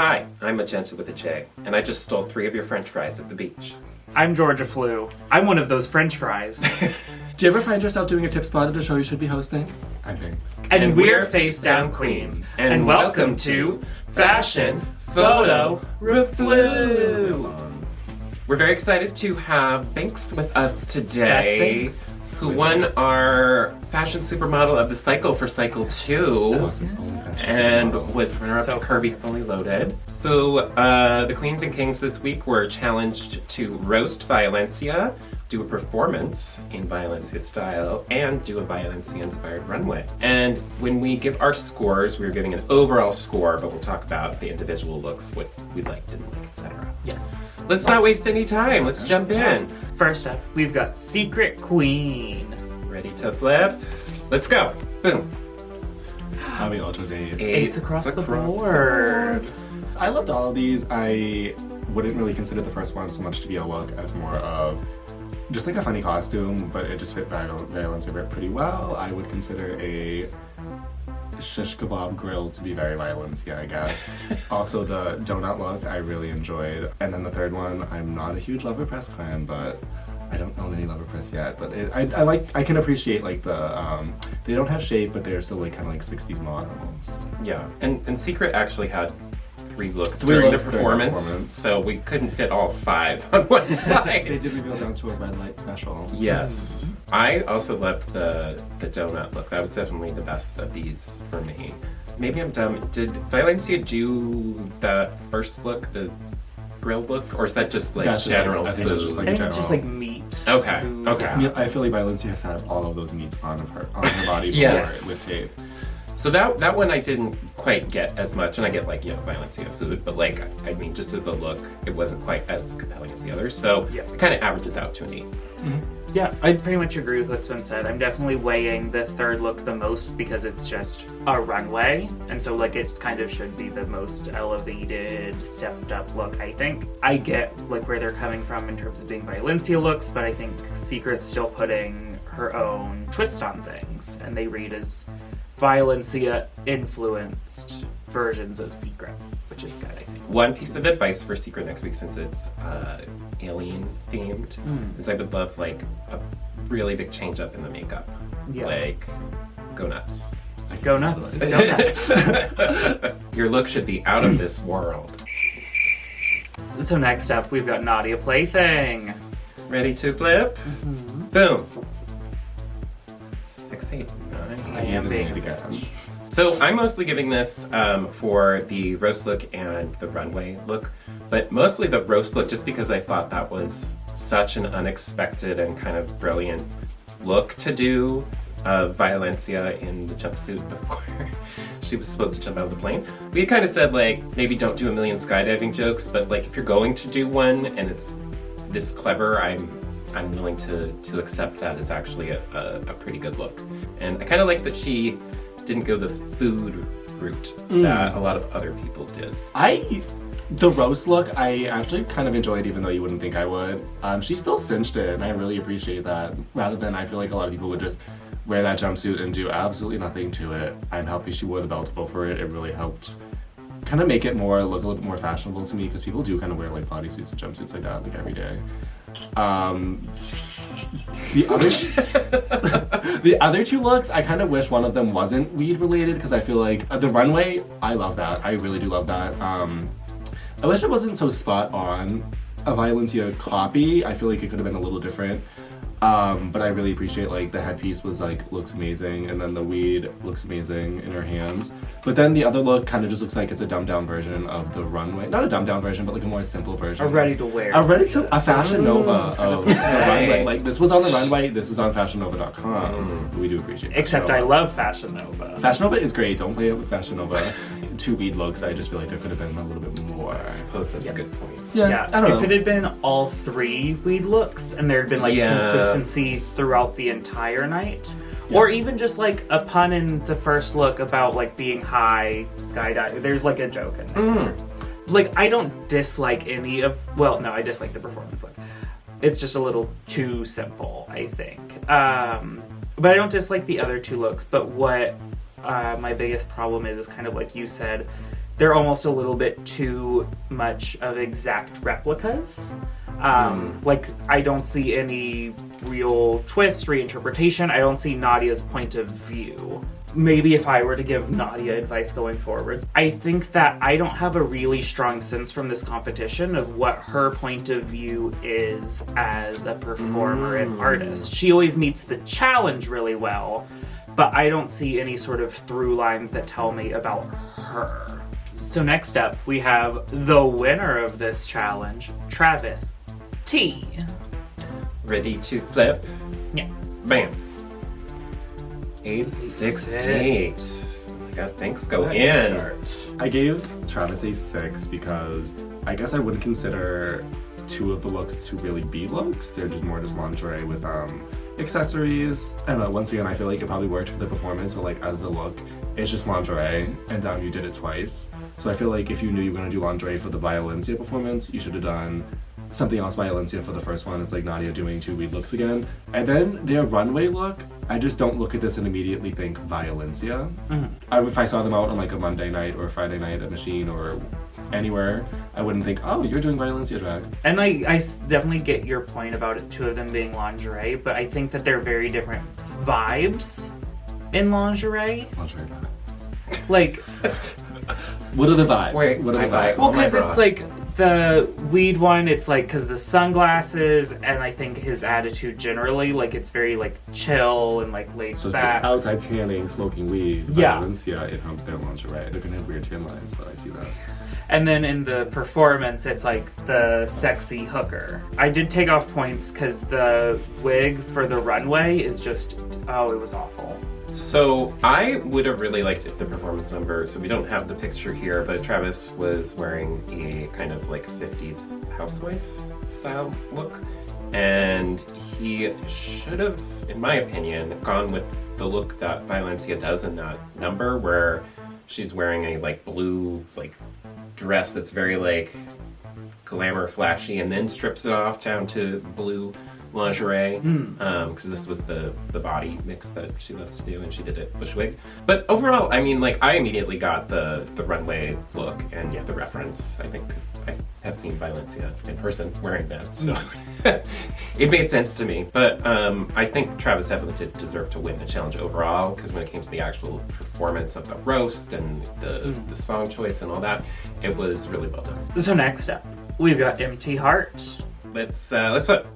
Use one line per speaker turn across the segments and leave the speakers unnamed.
Hi, I'm Majenta with a J, and I just stole 3 of your french fries at the beach.
I'm Georgia Flu. I'm one of those french fries.
Do you ever find yourself doing a tip spot at a show you should be hosting? I'm Binx.
And we're Face Down Queens. And welcome to Fashion Photo Reflu.
We're very excited to have Binx with us today,
That's Binx.
who won our Fashion Supermodel of the Cycle for Cycle 2. And was runner-up to Kirby Fully Loaded. So the Queens and Kings this week were challenged to roast Violencia, do a performance in Violencia style, and do a Violencia-inspired runway. And when we give our scores, we're giving an overall score, but we'll talk about the individual looks, what we liked, didn't like, etc.
Yeah.
Let's not waste any time. Let's jump in.
First up, we've got Secret Queen.
Ready to flip? Let's go. Boom.
I'll be ultra Zane.
8s across the board.
I loved all of these. I wouldn't really consider the first one so much to be a look as more of just like a funny costume, but it just fit Violencia pretty well. I would consider a shish kebab grill to be very Violencia, I guess. Also, the donut look I really enjoyed. And then the third one, I'm not a huge Lover Press fan, but I don't own any Lover Press yet. But I can appreciate like the, they don't have shape, but they're still like kind of like 60s mod almost.
Yeah, and Secret actually had 3 looks during the performance, so we couldn't fit all 5 on one side.
They did reveal down to a red light special.
Yes. I also loved the donut look. That was definitely the best of these for me. Maybe I'm dumb. Did Violencia do that first look, the grilled look, or is that just like general food?
I think it's just like
I think
general.
it's just like meat.
Okay.
Food.
Okay.
Yeah, I feel like Violencia has had all of those meats on her body
Yes.
with tape.
So that one I didn't quite get as much, and I get like, Violencia food, but like, I mean, just as a look, it wasn't quite as compelling as the others, so
Yeah.
it kind of averages out to an 8.
Yeah, I pretty much agree with what's been said. I'm definitely weighing the third look the most because it's just a runway, and so like it kind of should be the most elevated, stepped up look, I think. I get like where they're coming from in terms of being Violencia looks, but I think Secret's still putting her own twist on things, and they read as Violencia-influenced versions of Secret, which is good, I think.
One piece of advice for Secret next week, since it's alien themed, is I would love like a really big change up in the makeup.
Yeah.
Like, go nuts.
Go nuts. Go nuts.
Your look should be out of this world.
So next up, we've got Nadia Plaything.
Ready to flip? Boom. 6, 8, 9.
I am being
So I'm mostly giving this for the roast look and the runway look, but mostly the roast look just because I thought that was such an unexpected and kind of brilliant look to do of Violencia in the jumpsuit before she was supposed to jump out of the plane. We had kind of said like, maybe don't do a million skydiving jokes, but like if you're going to do one and it's this clever, I'm willing to accept that as actually a pretty good look. And I kind of like that she didn't go the food route that a lot of other people did.
The roast look, I actually kind of enjoyed, even though you wouldn't think I would. She still cinched it, and I really appreciate that. Rather than, I feel like a lot of people would just wear that jumpsuit and do absolutely nothing to it. I'm happy she wore the belt over it. It really helped kind of make it look a little bit more fashionable to me, because people do kind of wear like bodysuits and jumpsuits like that like every day. The other 2 looks, I kind of wish one of them wasn't weed related, because I feel like the runway, I love that. I really do love that. I wish it wasn't so spot on a Violencia copy. I feel like it could have been a little different. But I really appreciate like the headpiece was like looks amazing, and then the weed looks amazing in her hands. But then the other look kind of just looks like it's a dumbed down version of the runway. Not a dumbed down version, but like a more simple version.
A ready to wear.
A Fashion Nova of the runway. Like this was on the runway, this is on fashionnova.com. We do appreciate Fashion
Except
Nova.
I love Fashion Nova.
Fashion Nova is great. Don't play it with Fashion Nova. 2 weed looks, I just feel like there could have been a little bit more.
I suppose that's a good point.
Yeah,
I don't know.
if it had been all 3 weed looks and there had been like consistency throughout the entire night, or even just like a pun in the first look about like being high, skydiving. There's like a joke in there. Like I don't dislike any of. Well, no, I dislike the performance look. It's just a little too simple, I think. But I don't dislike the other 2 looks. But what my biggest problem is kind of like you said, they're almost a little bit too much of exact replicas. Like, I don't see any real twist, reinterpretation. I don't see Nadia's point of view. Maybe if I were to give Nadia advice going forwards, I think that I don't have a really strong sense from this competition of what her point of view is as a performer and artist. She always meets the challenge really well, but I don't see any sort of through lines that tell me about her. So next up, we have the winner of this challenge, Travis T.
Ready to flip?
Yeah.
Bam. 868. I got thanks go in.
I gave Travis a 6 because I guess I wouldn't consider 2 of the looks to really be looks. They're just more just lingerie with accessories. I don't know, once again, I feel like it probably worked for the performance, but like as a look, it's just lingerie, and you did it twice. So I feel like if you knew you were gonna do lingerie for the Violencia performance, you should have done something else Violencia for the first one. It's like Nadia doing 2 weed looks again. And then their runway look, I just don't look at this and immediately think Violencia. If I saw them out on like a Monday night or a Friday night at Machine or anywhere, I wouldn't think, oh, you're doing Violencia drag.
And I definitely get your point about it, 2 of them being lingerie, but I think that they're very different vibes in lingerie.
Lingerie vibes.
Like,
what are the vibes?
Wait,
what are the
my
vibes?
well, because it's like the weed one, it's like because the sunglasses, and I think his attitude generally, like it's very like chill and like laid
So
back.
outside tanning, smoking weed,
Yeah.
Violencia in their lingerie. They're gonna have weird tan lines, but I see that.
And then in the performance, it's like the sexy hooker. I did take off points because the wig for the runway is just, oh, it was awful.
So I would have really liked if the performance number, so we don't have the picture here, but Travis was wearing a kind of like 50s housewife style look. And he should have, in my opinion, gone with the look that Violencia does in that number, where she's wearing a like blue like dress that's very like glamour flashy, and then strips it off down to blue lingerie, because this was the body mix that she loves to do, and she did it bushwig. But overall, I mean, like, I immediately got the runway look and the reference, I think, because I have seen Violencia in person wearing them, so it made sense to me. But I think Travis definitely did deserve to win the challenge overall, because when it came to the actual performance of the roast and the song choice and all that, it was really well done.
So next up, we've got Empty Heart.
Let's vote.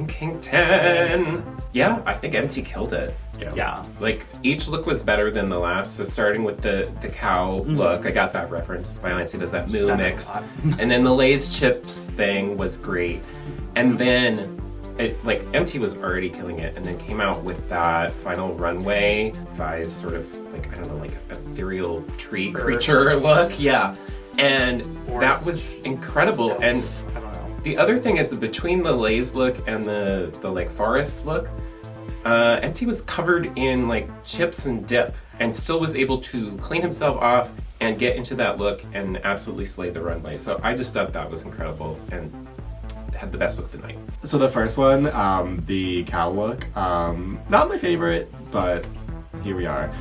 King 10. Yeah, I think MT killed it.
Yeah.
Like, each look was better than the last. So starting with the cow look, I got that reference. Violencia does that moo mix. And then the Lay's chips thing was great. And then, MT was already killing it, and then came out with that final runway, Vi's sort of, like, I don't know, like, ethereal tree creature look. Yeah. And that was incredible. And
I don't know.
the other thing is that between the Lay's look and the like forest look, MT was covered in like chips and dip, and still was able to clean himself off and get into that look and absolutely slay the runway. So I just thought that was incredible and had the best look of the night.
So the first one, the cow look, not my favorite, but here we are.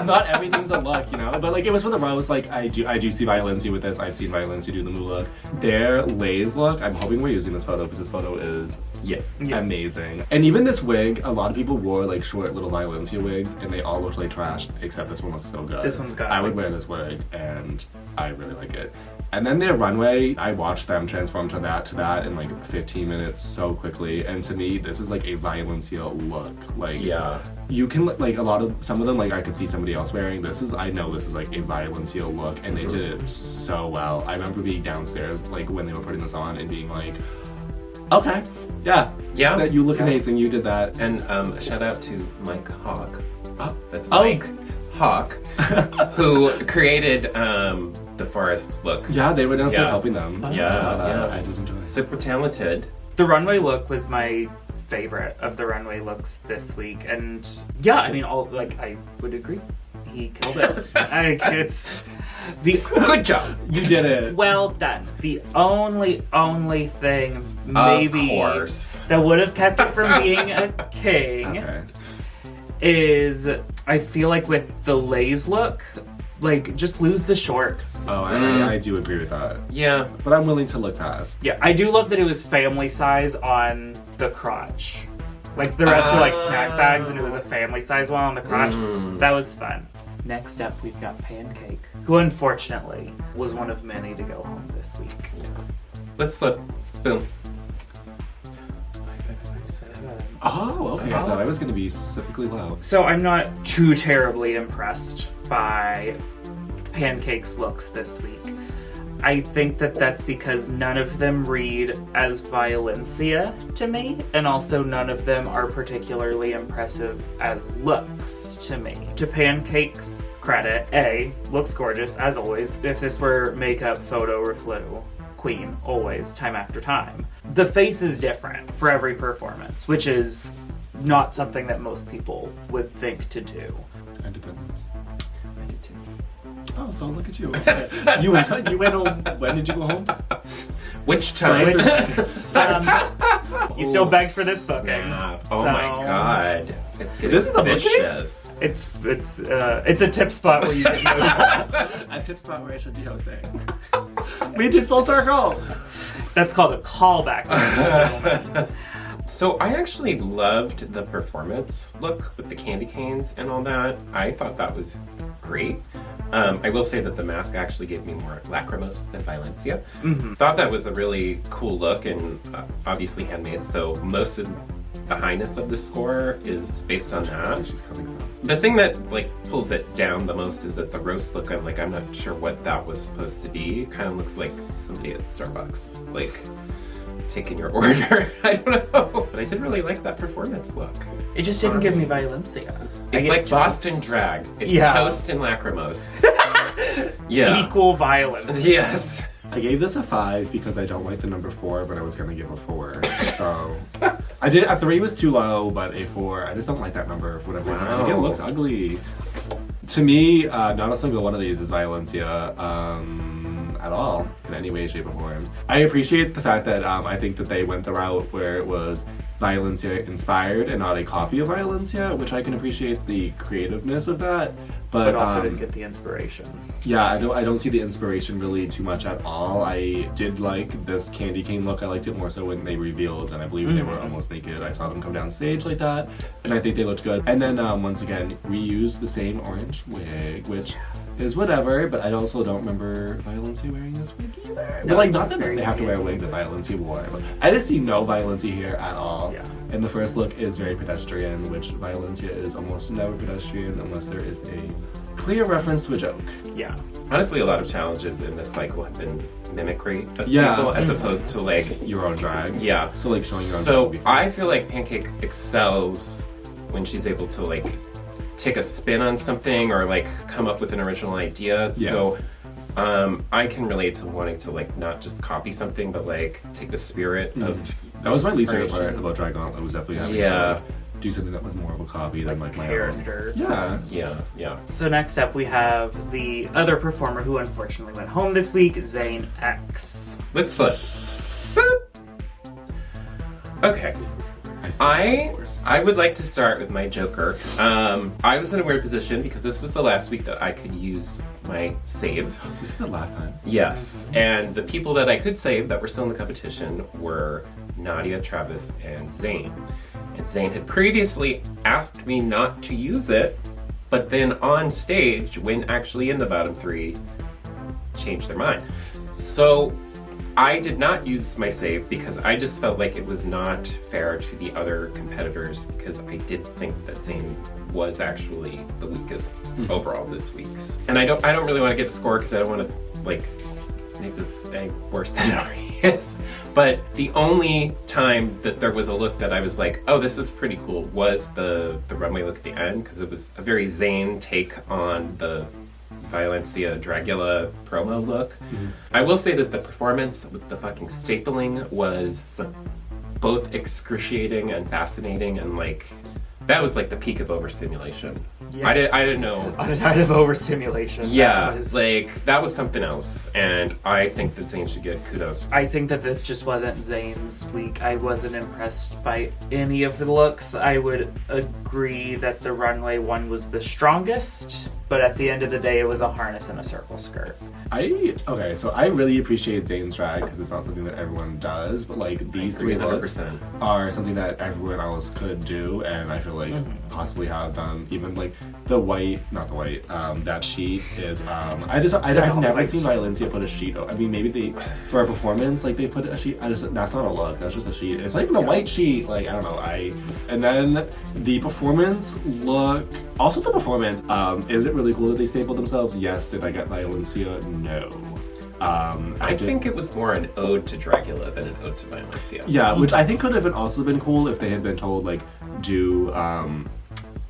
Not everything's a look, you know, but like it was for the roast. Like I do see Violencia with this. I've seen Violencia do the moo look. Their Lay's look, I'm hoping we're using this photo because this photo is amazing. And even this wig, a lot of people wore like short little Violencia wigs, and they all looked like trash, except this one looks so good.
This one's got
I would wear this wig, and I really like it. And then their runway, I watched them transform to that in like 15 minutes so quickly. And to me, this is like a Violencia look. Like, you can like some of them, like I could see somebody else wearing. I know this is like a Violencia look, and they did it so well. I remember being downstairs like when they were putting this on and being like, okay, that you look amazing, you did that.
And a shout out to Mike Hawk. That's Mike Hawk, who created the forest look.
Yeah, they were downstairs helping them.
I
saw that. I did enjoy it.
Super talented.
The runway look was my favorite of the runway looks this week, and I mean, I would agree, he killed it. It's the good job.
You did it.
Well done. The only thing maybe that would have kept it from being a king is I feel like with the Lay's look, like, just lose the shorts.
Oh, I do agree with that.
Yeah.
But I'm willing to look past.
Yeah, I do love that it was family size on the crotch. Like, the rest were like snack bags, and it was a family size one on the crotch. That was fun. Next up, we've got Pancake, who unfortunately was one of many to go home this week.
Let's flip. Boom.
Oh, okay. I thought I was going to be specifically low.
So I'm not too terribly impressed by Pancake's looks this week. I think that that's because none of them read as Violencia to me, and also none of them are particularly impressive as looks to me. To Pancake's credit, A, looks gorgeous, as always. If this were makeup, photo, or flu, queen, always, time after time. The face is different for every performance, which is not something that most people would think to do.
Independence. Oh, so look at you. You went home. When did you go home?
Which time?
You still begged for this booking.
Oh my god. It's getting
This is a booking?
vicious.
It's a tip spot where you get noticed.
A tip spot where I should be hosting. We did full circle.
That's called a callback.
So I actually loved the performance look with the candy canes and all that. I thought that was great. I will say that the mask actually gave me more lacrimose than Violencia. Thought that was a really cool look and obviously handmade, so most of the highness of the score is based on that.
She's coming from.
The thing that like pulls it down the most is that the roast look, I'm not sure what that was supposed to be. Kind of looks like somebody at Starbucks, like taking your order. I don't know. But I did really like that performance look.
It just didn't give me Violencia.
It's like Boston Drag. It's toast and lacrimose. Yeah.
Equal violence.
Yes.
I gave this a 5 because I don't like the number 4, but I was gonna give a 4. So I did. A 3 was too low, but a 4. I just don't like that number for whatever reason. I think it looks ugly. To me, not a single one of these is Violencia at all in any way, shape, or form. I appreciate the fact that I think that they went the route where it was Violencia-inspired and not a copy of Violencia, which I can appreciate the creativeness of that. But
also didn't get the inspiration.
Yeah, I don't see the inspiration really too much at all. I did like this candy cane look. I liked it more so when they revealed, and I believe they were almost naked. I saw them come down stage like that, and I think they looked good. And then once again, reused the same orange wig, which is whatever, but I also don't remember Violencia wearing this wig either.
No,
But like,
it's
not that
very
they have to wear a wig that Violencia wore, but I just see no Violencia here at all.
Yeah.
And the first look is very pedestrian, which Violencia is almost never pedestrian unless there is a clear reference to a joke.
Yeah.
Honestly, a lot of challenges in this cycle have been mimicry of people as opposed to like
Your own drag.
yeah.
So like showing your own
So
drag.
I feel like Pancake excels when she's able to like take a spin on something or like come up with an original idea.
Yeah.
So I can relate to wanting to like not just copy something but like take the spirit of
That was my least favorite part
inspiration.
about Drag Gauntlet, was definitely having
Yeah.
to like, do something that was more of a copy than like my own.
Character.
Yeah.
Yeah.
So next up we have the other performer who unfortunately went home this week, Zane X.
Let's flip. Okay. I would like to start with my Joker. I was in a weird position because this was the last week that I could use my save.
This is the last time.
Yes, and the people that I could save that were still in the competition were Nadia, Travis, and Zane. And Zane had previously asked me not to use it, but then on stage, when actually in the bottom 3, changed their mind. So I did not use my save because I just felt like it was not fair to the other competitors because I did think that Zane was actually the weakest overall this week. And I don't really want to give a score because I don't want to like make this any worse than it already is. But the only time that there was a look that I was like, oh, this is pretty cool was the runway look at the end because it was a very Zane take on the Violencia Dragula promo look. I will say that the performance with the fucking stapling was both excruciating and fascinating and like that was like the peak of overstimulation.
Yeah.
I didn't know.
On a night of overstimulation.
Yeah,
that was...
like that was something else, and I think that Zane should get kudos.
I think that this just wasn't Zane's week. I wasn't impressed by any of the looks. I would agree that the runway one was the strongest, but at the end of the day, it was a harness and a circle skirt.
Okay, so I really appreciate Zane's drag because it's not something that everyone does, but like these three looks
100%.
are something that everyone else could do, and I feel like possibly have done. Even like the white, not the white, that sheet is. I've never seen Violencia put a sheet. I mean, maybe they for a performance like they put a sheet. That's not a look. That's just a sheet. It's not even a white sheet. Like I don't know. And then the performance look. Also the performance. Is it really cool that they stapled themselves? Yes. Did I get Violencia? No.
I think it was more an ode to Dracula than an ode to Violencia.
Yeah, which I think could have also been cool if they had been told like do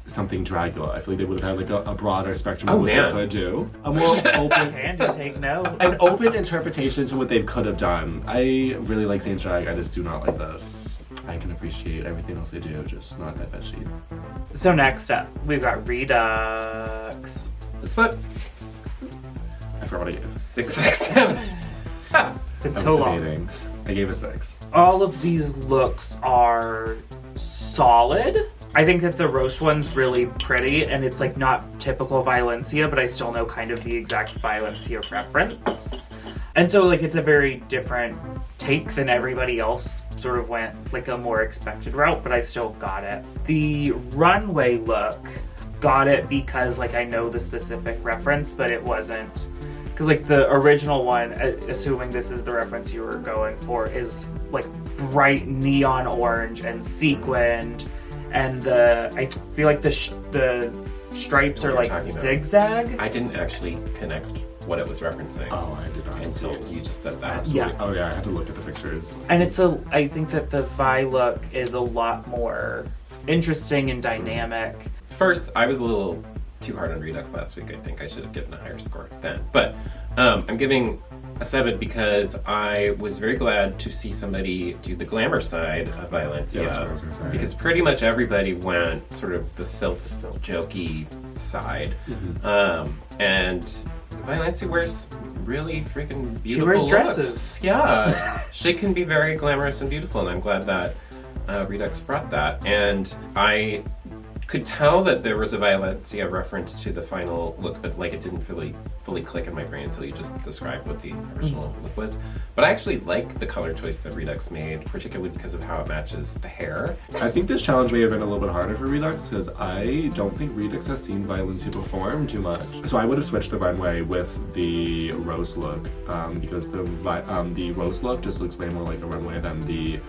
something Dracula. I feel like they would have had like a broader spectrum of what they could do. A more open
And to take note.
an open interpretation to what they could have done. I really like Zane's drag. I just do not like this. I can appreciate everything else they do, just not that bedsheet.
So next up, we've got Redux.
It's what?
I forgot what I gave.
6, 7.
It's been
I
so
was
long.
debating. I gave a 6.
All of these looks are solid. I think that the roast one's really pretty, and it's like not typical Violencia, but I still know kind of the exact Violencia reference. And so like it's a very different take than everybody else sort of went like a more expected route, but I still got it. The runway look got it because like I know the specific reference, but it wasn't because like the original one, assuming this is the reference you were going for, is like bright neon orange and sequined, and I feel like the stripes are like zigzag.
I didn't actually connect what it was referencing.
Oh, I did not.
Until you just said that.
Absolutely.
Yeah.
Oh yeah, I had to look at the pictures.
And I think that the Vi look is a lot more interesting and dynamic.
First, I was a little too hard on Redux last week. I think I should have given a higher score then. But I'm giving a 7 because I was very glad to see somebody do the glamour side of Violencia.
Yeah, that's what I was gonna say.
Because pretty much everybody went sort of the filth, jokey side. And Violencia wears really freaking beautiful
wears
looks.
dresses.
Yeah. She can be very glamorous and beautiful, and I'm glad that Redux brought that. And I could tell that there was a Violencia reference to the final look, but like it didn't fully click in my brain until you just described what the original look was. But I actually like the color choice that Redux made, particularly because of how it matches the hair.
I think this challenge may have been a little bit harder for Redux because I don't think Redux has seen Violencia perform too much. So I would have switched the runway with the rose look because the rose look just looks way more like a runway than the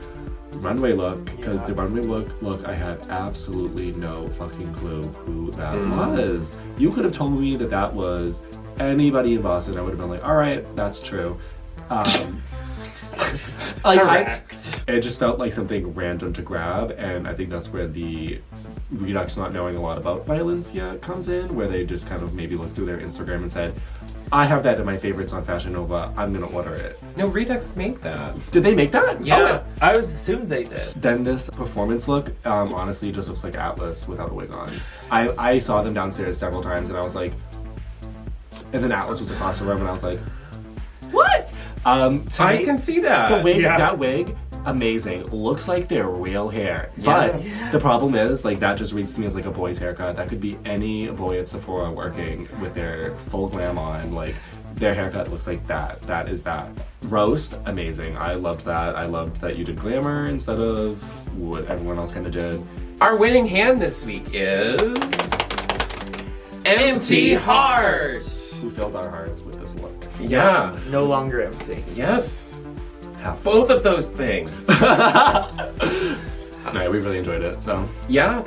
runway look, because the runway look I had absolutely no fucking clue who that was. You could have told me that was anybody in Boston. I would have been like, all right, that's true.
Correct.
It just felt like something random to grab, and I think that's where the Redux not knowing a lot about Violencia comes in, where they just kind of maybe looked through their Instagram and said, I have that in my favorites on Fashion Nova, I'm gonna order it.
No, Redux made that.
Did they make that?
Yeah.
I was assumed they did.
Then this performance look, honestly, just looks like Atlas without a wig on. I saw them downstairs several times, and I was like, and then Atlas was across the room, and I was like, what?
I can see that.
The wig, that wig, amazing. Looks like their real hair.
Yeah.
But the problem is, like, that just reads to me as like a boy's haircut. That could be any boy at Sephora working with their full glam on. Like, their haircut looks like that. That is that. Roast, amazing. I loved that. I loved that you did glamour instead of what everyone else kind of did.
Our winning hand this week is Empty Heart.
Who filled our hearts with this look?
Yeah.
No longer empty.
Yes. Both of those things.
No, we really enjoyed it, so.
Yeah.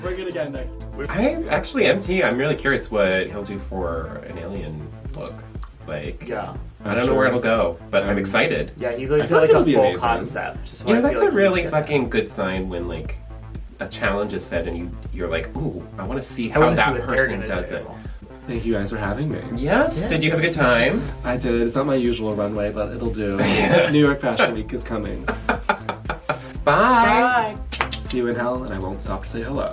Bring it again next week.
I'm actually empty. I'm really curious what he'll do for an alien look. Like,
Yeah.
I don't know where it'll go, but I'm excited.
Yeah, he's like,
I feel
like
like
a
it'll be
full
amazing.
concept. Is what
You know,
I
that's
feel
a
like
really
he's gonna-
fucking good sign when, like, a challenge is set and you're like, ooh, I want to see
I
how
wanna see
that
what they're
person
gonna
does
do.
it.
Thank you guys for having me.
Yes. Did you have a good time?
I did. It's not my usual runway, but it'll do. New York Fashion Week is coming.
Bye.
Bye.
see you in hell, and I won't stop to say hello.